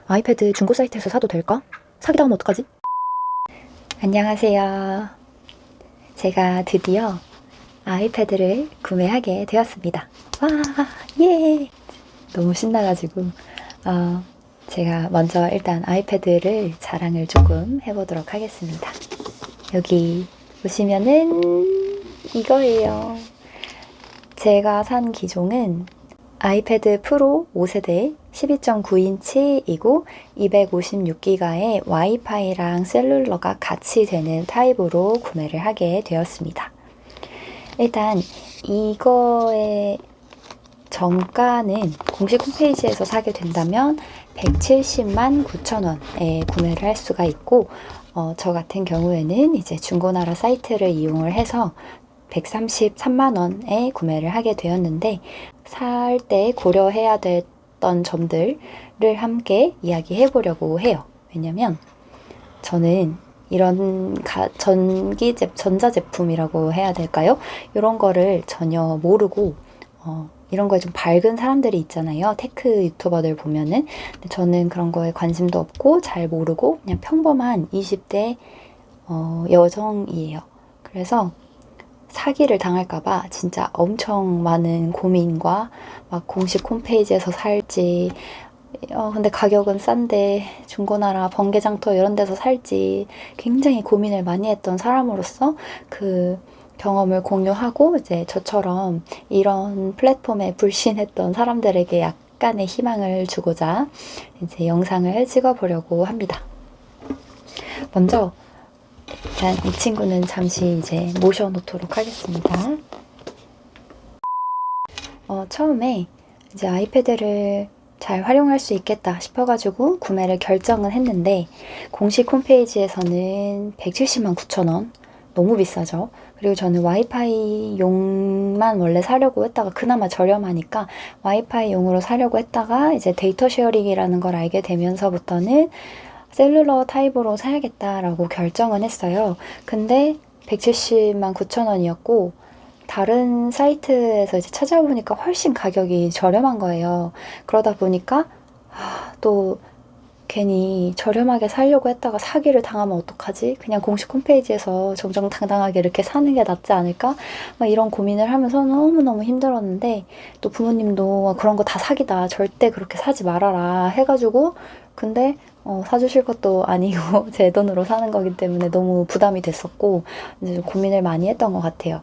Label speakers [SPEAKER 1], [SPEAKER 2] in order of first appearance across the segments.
[SPEAKER 1] 아이패드 중고 사이트에서 사도 될까? 사기다 하면 어떡하지? 안녕하세요. 제가 드디어 아이패드를 구매하게 되었습니다. 와, 예! 너무 신나가지고 제가 먼저 일단 아이패드를 자랑을 조금 해보도록 하겠습니다. 여기 보시면은 이거예요. 제가 산 기종은 아이패드 프로 5세대 12.9인치이고 256기가의 와이파이랑 셀룰러가 같이 되는 타입으로 구매를 하게 되었습니다. 일단 이거의 정가는 공식 홈페이지에서 사게 된다면 170만 9천원에 구매를 할 수가 있고 저 같은 경우에는 이제 중고나라 사이트를 이용을 해서 133만원에 구매를 하게 되었는데 살 때 고려해야 됐던 점들을 함께 이야기해 보려고 해요. 왜냐면 저는 이런 전자제품이라고 해야 될까요? 이런 거를 전혀 모르고 이런 거에 좀 밝은 사람들이 있잖아요. 테크 유튜버들 보면은. 근데 저는 그런 거에 관심도 없고 잘 모르고 그냥 평범한 20대 여성이에요. 그래서 사기를 당할까봐 진짜 엄청 많은 고민과 막 공식 홈페이지에서 살지 근데 가격은 싼데 중고나라 번개장터 이런 데서 살지 굉장히 고민을 많이 했던 사람으로서 그 경험을 공유하고 이제 저처럼 이런 플랫폼에 불신했던 사람들에게 약간의 희망을 주고자 이제 영상을 찍어보려고 합니다. 먼저 일단 이 친구는 잠시 이제 모셔놓도록 하겠습니다. 처음에 이제 아이패드를 잘 활용할 수 있겠다 싶어가지고 구매를 결정은 했는데 공식 홈페이지에서는 170만 9천원 너무 비싸죠. 그리고 저는 와이파이 용만 원래 사려고 했다가 그나마 저렴하니까 와이파이 용으로 사려고 했다가 이제 데이터 쉐어링이라는 걸 알게 되면서부터는 셀룰러 타입으로 사야겠다라고 결정은 했어요. 근데 170만 9천원이었고 다른 사이트에서 이제 찾아보니까 훨씬 가격이 저렴한 거예요. 그러다 보니까 또 괜히 저렴하게 사려고 했다가 사기를 당하면 어떡하지? 그냥 공식 홈페이지에서 정정당당하게 이렇게 사는 게 낫지 않을까? 막 이런 고민을 하면서 너무너무 힘들었는데 또 부모님도 그런 거 다 사기다. 절대 그렇게 사지 말아라 해가지고 근데 사주실 것도 아니고 제 돈으로 사는 거기 때문에 너무 부담이 됐었고 이제 고민을 많이 했던 것 같아요.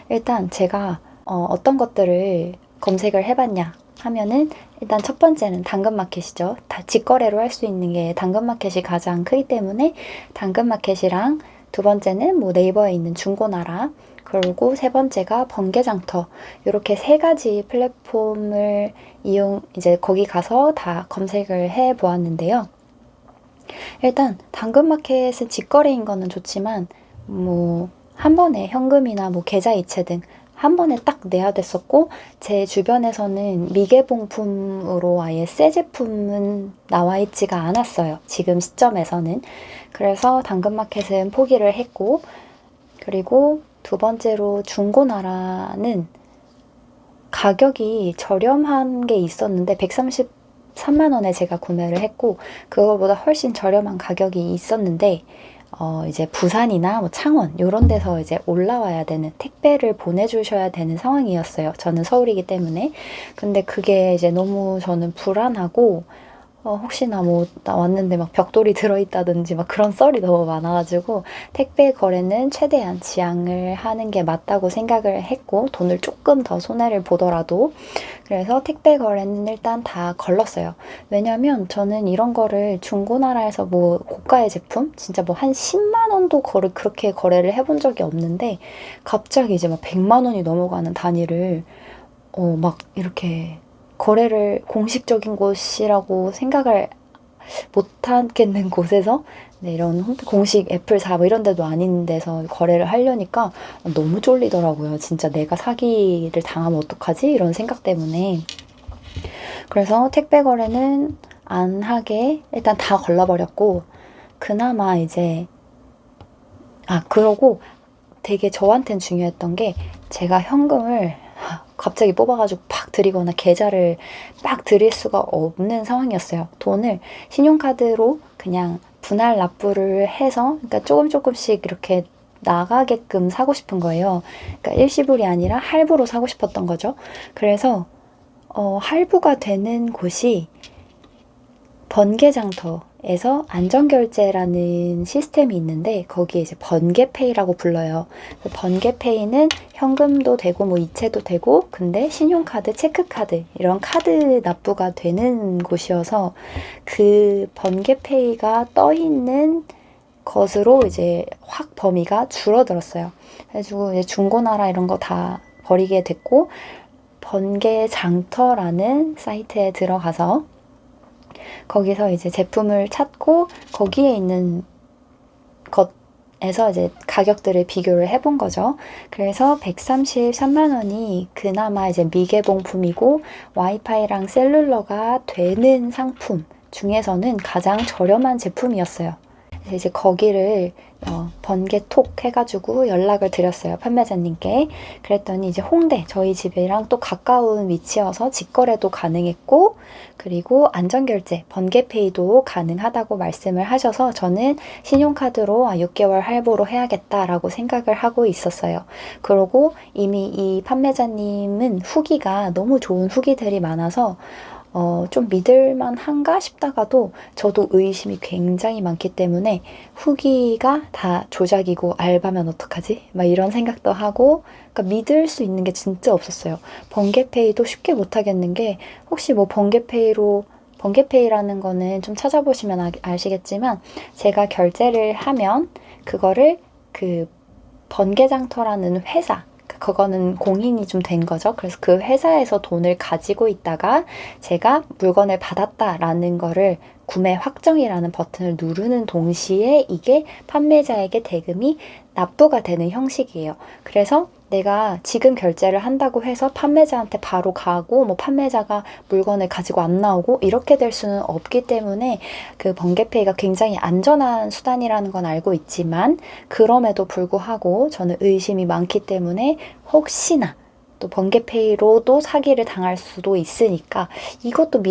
[SPEAKER 1] 일단 제가 어떤 것들을 검색을 해봤냐 하면은 일단 첫 번째는 당근마켓이죠. 다 직거래로 할 수 있는 게 당근마켓이 가장 크기 때문에 당근마켓이랑 두 번째는 뭐 네이버에 있는 중고나라 그리고 세 번째가 번개장터 이렇게 세 가지 플랫폼을 이제 거기 가서 다 검색을 해 보았는데요. 일단 당근마켓은 직거래인 거는 좋지만 뭐 한 번에 현금이나 뭐 계좌이체 등 한 번에 딱 내야 됐었고 제 주변에서는 미개봉품으로 아예 새 제품은 나와 있지가 않았어요. 지금 시점에서는. 그래서 당근마켓은 포기를 했고 그리고 두 번째로 중고나라는 가격이 저렴한 게 있었는데 133만원에 제가 구매를 했고 그거보다 훨씬 저렴한 가격이 있었는데 이제 부산이나 뭐 창원 이런 데서 이제 올라와야 되는 택배를 보내주셔야 되는 상황이었어요. 저는 서울이기 때문에. 근데 그게 이제 너무 저는 불안하고 혹시나 뭐 나 왔는데 막 벽돌이 들어있다든지 막 그런 썰이 너무 많아가지고 택배 거래는 최대한 지양을 하는 게 맞다고 생각을 했고 돈을 조금 더 손해를 보더라도 그래서 택배 거래는 일단 다 걸렀어요. 왜냐면 저는 이런 거를 중고나라에서 뭐 고가의 제품 진짜 뭐 한 10만 원도 그렇게 거래를 해본 적이 없는데 갑자기 이제 막 100만 원이 넘어가는 단위를 막 이렇게 거래를 공식적인 곳이라고 생각을 못하겠는 곳에서 이런 공식 애플사 뭐 이런 데도 아닌 데서 거래를 하려니까 너무 쫄리더라고요. 진짜 내가 사기를 당하면 어떡하지? 이런 생각 때문에. 그래서 택배 거래는 안 하게 일단 다 걸러버렸고 그나마 이제 그러고 되게 저한텐 중요했던 게 제가 현금을 갑자기 뽑아가지고 팍 드리거나 계좌를 막 드릴 수가 없는 상황이었어요. 돈을 신용카드로 그냥 분할 납부를 해서 그러니까 조금씩 이렇게 나가게끔 사고 싶은 거예요. 그러니까 일시불이 아니라 할부로 사고 싶었던 거죠. 그래서 할부가 되는 곳이 번개장터에서 안전결제라는 시스템이 있는데 거기에 이제 번개페이라고 불러요. 번개페이는 현금도 되고 뭐 이체도 되고 근데 신용카드, 체크카드 이런 카드 납부가 되는 곳이어서 그 번개페이가 떠 있는 것으로 이제 확 범위가 줄어들었어요. 그래가지고 이제 중고나라 이런 거 다 버리게 됐고 번개장터라는 사이트에 들어가서 거기서 이제 제품을 찾고 거기에 있는 것에서 이제 가격들을 비교를 해본 거죠. 그래서 133만 원이 그나마 이제 미개봉품이고 와이파이랑 셀룰러가 되는 상품 중에서는 가장 저렴한 제품이었어요. 이제 거기를 번개톡 해가지고 연락을 드렸어요. 판매자님께. 그랬더니 이제 홍대 저희 집이랑 또 가까운 위치여서 직거래도 가능했고 그리고 안전결제 번개페이도 가능하다고 말씀을 하셔서 저는 신용카드로 6개월 할부로 해야겠다라고 생각을 하고 있었어요. 그리고 이미 이 판매자님은 후기가 너무 좋은 후기들이 많아서 좀 믿을만 한가 싶다가도 저도 의심이 굉장히 많기 때문에 후기가 다 조작이고 알바면 어떡하지? 막 이런 생각도 하고 그러니까 믿을 수 있는 게 진짜 없었어요. 번개페이도 쉽게 못하겠는 게 혹시 뭐 번개페이라는 거는 좀 찾아보시면 아시겠지만 제가 결제를 하면 그거를 그 번개장터라는 회사 그거는 공인이 좀 된 거죠. 그래서 그 회사에서 돈을 가지고 있다가 제가 물건을 받았다라는 거를 구매 확정이라는 버튼을 누르는 동시에 이게 판매자에게 대금이 납부가 되는 형식이에요. 그래서 내가 지금 결제를 한다고 해서 판매자한테 바로 가고 뭐 판매자가 물건을 가지고 안 나오고 이렇게 될 수는 없기 때문에 그 번개페이가 굉장히 안전한 수단이라는 건 알고 있지만 그럼에도 불구하고 저는 의심이 많기 때문에 혹시나 또 번개페이로도 사기를 당할 수도 있으니까 이것도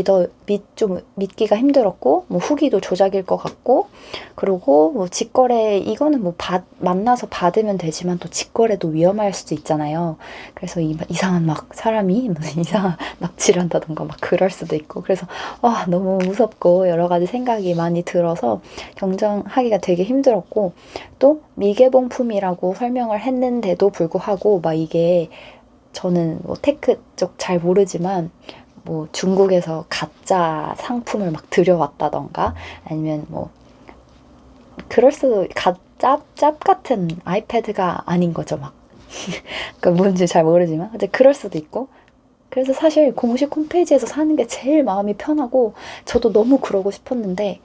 [SPEAKER 1] 좀 믿기가 힘들었고 뭐 후기도 조작일 것 같고 그리고 뭐 직거래 이거는 뭐 만나서 받으면 되지만 또 직거래도 위험할 수도 있잖아요. 그래서 이상한 막 사람이 무슨 이상한 납치를 한다던가 막 그럴 수도 있고 그래서 너무 무섭고 여러 가지 생각이 많이 들어서 경정하기가 되게 힘들었고 또 미개봉품이라고 설명을 했는데도 불구하고 막 이게 저는 뭐 테크 쪽 잘 모르지만 뭐 중국에서 가짜 상품을 막 들여왔다던가 아니면 뭐 그럴 수도 짭 같은 아이패드가 아닌 거죠 막 그러니까 뭔지 잘 모르지만 이제 그럴 수도 있고 그래서 사실 공식 홈페이지에서 사는 게 제일 마음이 편하고 저도 너무 그러고 싶었는데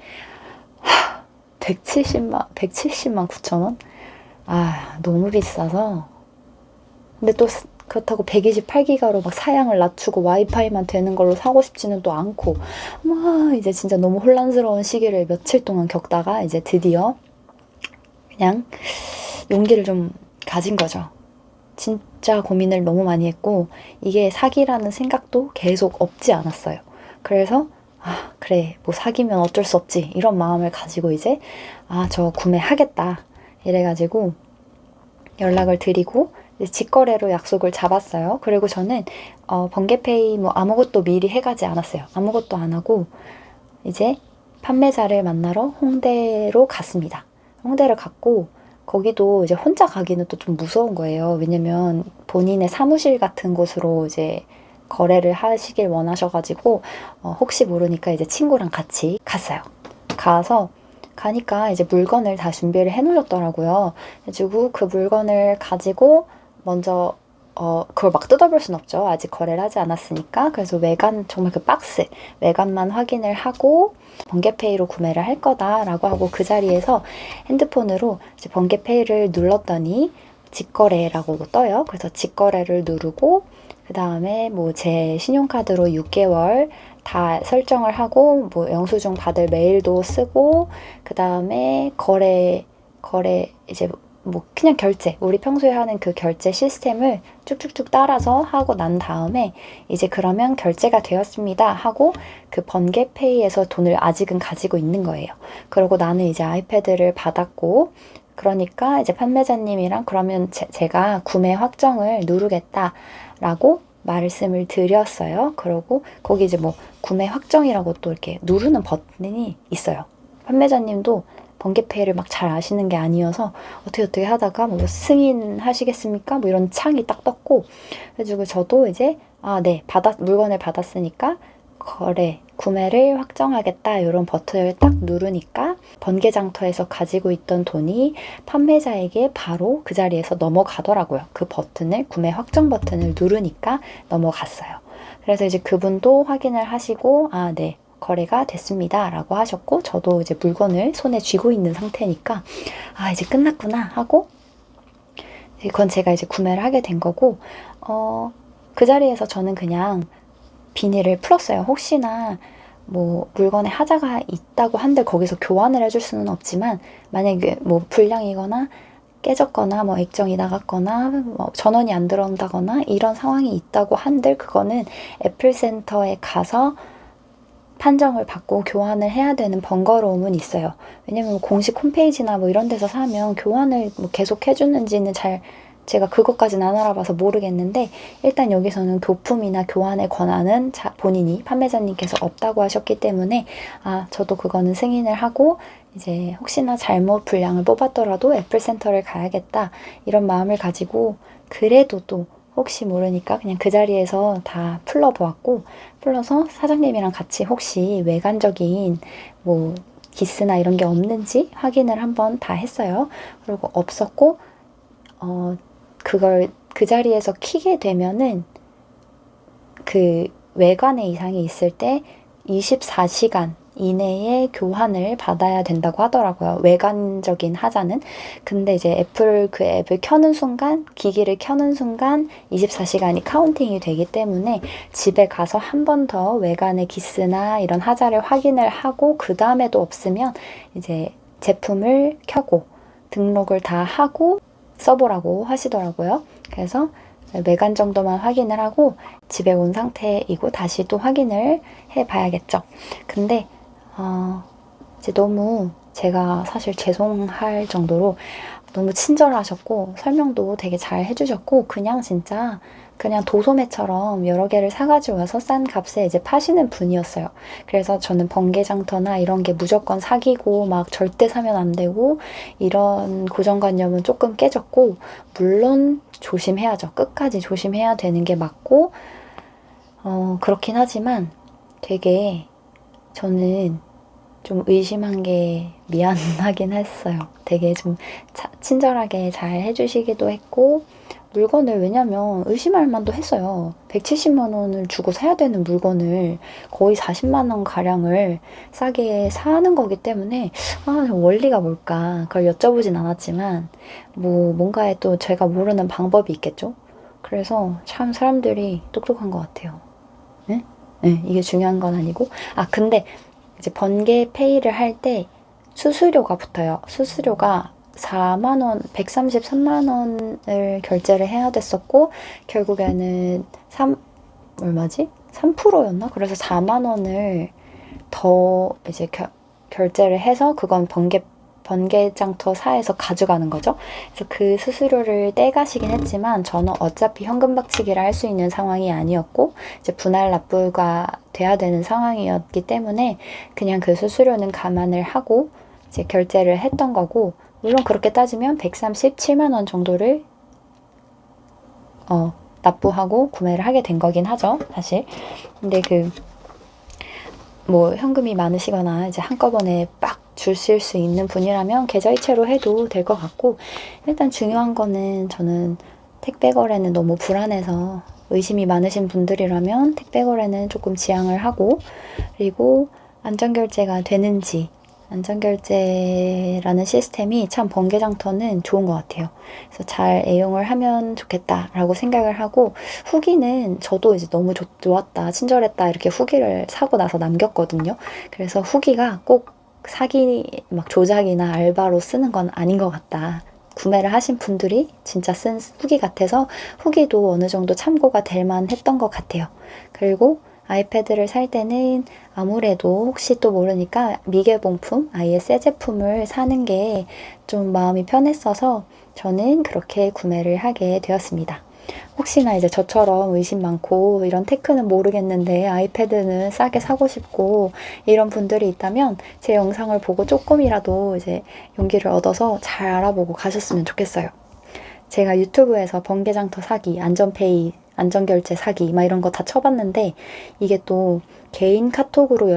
[SPEAKER 1] 170만 9천 원? 너무 비싸서 근데 또 그렇다고 128기가로 막 사양을 낮추고 와이파이만 되는 걸로 사고 싶지는 또 않고 이제 진짜 너무 혼란스러운 시기를 며칠 동안 겪다가 이제 드디어 그냥 용기를 좀 가진 거죠. 진짜 고민을 너무 많이 했고 이게 사기라는 생각도 계속 없지 않았어요. 그래서 그래 뭐 사기면 어쩔 수 없지 이런 마음을 가지고 이제 저 구매하겠다 이래가지고 연락을 드리고 직거래로 약속을 잡았어요. 그리고 저는 번개페이 뭐 아무것도 미리 해가지 않았어요. 아무것도 안 하고 이제 판매자를 만나러 홍대로 갔습니다. 홍대를 갔고 거기도 이제 혼자 가기는 또 좀 무서운 거예요. 왜냐면 본인의 사무실 같은 곳으로 이제 거래를 하시길 원하셔가지고 혹시 모르니까 이제 친구랑 같이 갔어요. 가니까 이제 물건을 다 준비를 해놓으셨더라고요. 그래가지고 그 물건을 가지고 먼저 그걸 막 뜯어볼 순 없죠. 아직 거래를 하지 않았으니까. 그래서 외관 정말 그 박스 외관만 확인을 하고 번개페이로 구매를 할 거다라고 하고 그 자리에서 핸드폰으로 이제 번개페이를 눌렀더니 직거래라고 떠요. 그래서 직거래를 누르고 그 다음에 뭐 제 신용카드로 6개월 다 설정을 하고 뭐 영수증 받을 메일도 쓰고 그 다음에 거래 이제 뭐 그냥 결제, 우리 평소에 하는 그 결제 시스템을 쭉쭉쭉 따라서 하고 난 다음에 이제 그러면 결제가 되었습니다 하고 그 번개페이에서 돈을 아직은 가지고 있는 거예요. 그리고 나는 이제 아이패드를 받았고, 그러니까 이제 판매자님이랑 그러면 제가 구매 확정을 누르겠다라고 말씀을 드렸어요. 그리고 거기 이제 뭐 구매 확정이라고 또 이렇게 누르는 버튼이 있어요. 판매자님도 번개페이를 막 잘 아시는 게 아니어서 어떻게 하다가 뭐 승인하시겠습니까? 뭐 이런 창이 딱 떴고, 그래가지고 저도 이제 네, 물건을 받았으니까 구매를 확정하겠다 이런 버튼을 딱 누르니까 번개장터에서 가지고 있던 돈이 판매자에게 바로 그 자리에서 넘어가더라고요. 그 버튼을, 구매 확정 버튼을 누르니까 넘어갔어요. 그래서 이제 그분도 확인을 하시고 네, 거래가 됐습니다 라고 하셨고, 저도 이제 물건을 손에 쥐고 있는 상태니까 이제 끝났구나 하고, 그건 제가 이제 구매를 하게 된 거고, 그 자리에서 저는 그냥 비닐을 풀었어요. 혹시나 뭐 물건에 하자가 있다고 한들 거기서 교환을 해줄 수는 없지만, 만약에 뭐 불량이거나 깨졌거나 뭐 액정이 나갔거나 뭐 전원이 안 들어온다거나 이런 상황이 있다고 한들 그거는 애플센터에 가서 판정을 받고 교환을 해야 되는 번거로움은 있어요. 왜냐면 공식 홈페이지나 뭐 이런 데서 사면 교환을 뭐 계속 해주는지는 제가 그것까지는 안 알아봐서 모르겠는데, 일단 여기서는 교품이나 교환의 권한은 본인이 판매자님께서 없다고 하셨기 때문에 저도 그거는 승인을 하고, 이제 혹시나 잘못 불량을 뽑았더라도 애플센터를 가야겠다 이런 마음을 가지고, 그래도 또 혹시 모르니까 그냥 그 자리에서 다 풀러보았고, 풀러서 사장님이랑 같이 혹시 외관적인 뭐 기스나 이런 게 없는지 확인을 한번 다 했어요. 그리고 없었고, 그걸 그 자리에서 키게 되면은 그 외관에 이상이 있을 때 24시간 이내에 교환을 받아야 된다고 하더라고요. 외관적인 하자는. 근데 이제 애플 그 앱을 켜는 순간, 기기를 켜는 순간 24시간이 카운팅이 되기 때문에 집에 가서 한 번 더 외관의 기스나 이런 하자를 확인을 하고, 그 다음에도 없으면 이제 제품을 켜고 등록을 다 하고 써보라고 하시더라고요. 그래서 외관 정도만 확인을 하고 집에 온 상태이고 다시 또 확인을 해봐야겠죠. 근데 이제 너무 제가 사실 죄송할 정도로 너무 친절하셨고 설명도 되게 잘 해주셨고, 진짜 그냥 도소매처럼 여러 개를 사가지고 와서 싼 값에 이제 파시는 분이었어요. 그래서 저는 번개장터나 이런 게 무조건 사기고 막 절대 사면 안 되고 이런 고정관념은 조금 깨졌고, 물론 조심해야죠. 끝까지 조심해야 되는 게 맞고, 그렇긴 하지만 되게 저는 좀 의심한 게 미안하긴 했어요. 되게 좀 친절하게 잘 해주시기도 했고, 물건을, 왜냐면 의심할 만도 했어요. 170만 원을 주고 사야 되는 물건을 거의 40만 원 가량을 싸게 사는 거기 때문에 원리가 뭘까 그걸 여쭤보진 않았지만 뭐 뭔가에 또 제가 모르는 방법이 있겠죠. 그래서 참 사람들이 똑똑한 것 같아요. 네? 네, 이게 중요한 건 아니고, 근데 이제 번개페이를 할 때 수수료가 붙어요. 수수료가 4만 원, 133만 원을 결제를 해야 됐었고, 결국에는 얼마지? 3%였나? 그래서 4만 원을 더 이제 결제를 해서 그건 번개장터사에서 가져가는 거죠. 그래서 그 수수료를 떼가시긴 했지만 저는 어차피 현금 박치기를 할 수 있는 상황이 아니었고, 이제 분할 납부가 돼야 되는 상황이었기 때문에 그냥 그 수수료는 감안을 하고 이제 결제를 했던 거고, 물론 그렇게 따지면 137만 원 정도를 납부하고 구매를 하게 된 거긴 하죠, 사실. 근데 뭐 현금이 많으시거나 이제 한꺼번에 빡 주실 수 있는 분이라면 계좌이체로 해도 될 것 같고, 일단 중요한 거는 저는 택배 거래는 너무 불안해서, 의심이 많으신 분들이라면 택배 거래는 조금 지양을 하고, 그리고 안전결제가 되는지, 안전결제라는 시스템이 참 번개장터는 좋은 것 같아요. 그래서 잘 애용을 하면 좋겠다라고 생각을 하고, 후기는 저도 이제 너무 좋았다, 친절했다 이렇게 후기를 사고 나서 남겼거든요. 그래서 후기가 꼭 사기 막 조작이나 알바로 쓰는 건 아닌 것 같다. 구매를 하신 분들이 진짜 쓴 후기 같아서 후기도 어느 정도 참고가 될 만했던 것 같아요. 그리고 아이패드를 살 때는 아무래도 혹시 또 모르니까 미개봉품, 아예 새 제품을 사는 게 좀 마음이 편했어서 저는 그렇게 구매를 하게 되었습니다. 혹시나 이제 저처럼 의심 많고 이런 테크는 모르겠는데 아이패드는 싸게 사고 싶고 이런 분들이 있다면 제 영상을 보고 조금이라도 이제 용기를 얻어서 잘 알아보고 가셨으면 좋겠어요. 제가 유튜브에서 번개장터 사기, 안전페이, 안전결제 사기 막 이런 거 다 쳐봤는데 이게 또 개인 카톡으로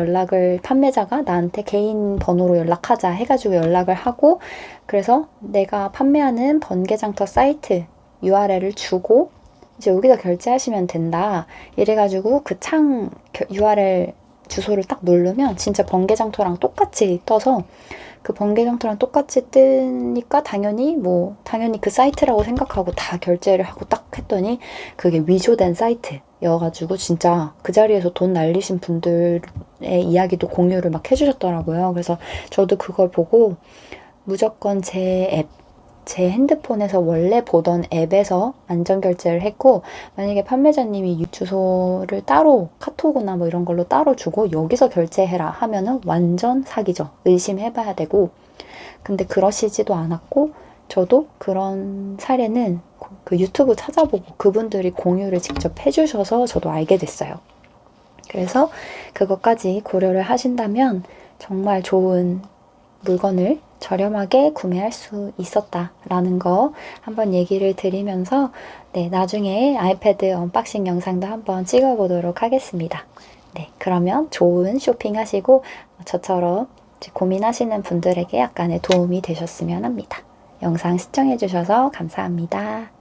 [SPEAKER 1] 판매자가 나한테 개인 번호로 연락하자 해가지고 연락을 하고 그래서 내가 판매하는 번개장터 사이트 URL을 주고 이제 여기서 결제하시면 된다. 이래가지고 그 창 URL 주소를 딱 누르면 진짜 번개장터랑 똑같이 떠서 그 번개장터랑 똑같이 뜨니까 당연히 그 사이트라고 생각하고 다 결제를 하고 딱 했더니 그게 위조된 사이트여가지고 진짜 그 자리에서 돈 날리신 분들의 이야기도 공유를 막 해주셨더라고요. 그래서 저도 그걸 보고 무조건 제 핸드폰에서 원래 보던 앱에서 안전결제를 했고 만약에 판매자님이 주소를 따로 카톡이나 뭐 이런 걸로 따로 주고 여기서 결제해라 하면은 완전 사기죠. 의심해봐야 되고 근데 그러시지도 않았고 저도 그런 사례는 그 유튜브 찾아보고 그분들이 공유를 직접 해주셔서 저도 알게 됐어요. 그래서 그것까지 고려를 하신다면 정말 좋은 물건을 저렴하게 구매할 수 있었다라는 거 한번 얘기를 드리면서 네, 나중에 아이패드 언박싱 영상도 한번 찍어보도록 하겠습니다. 네, 그러면 좋은 쇼핑하시고 저처럼 고민하시는 분들에게 약간의 도움이 되셨으면 합니다. 영상 시청해주셔서 감사합니다.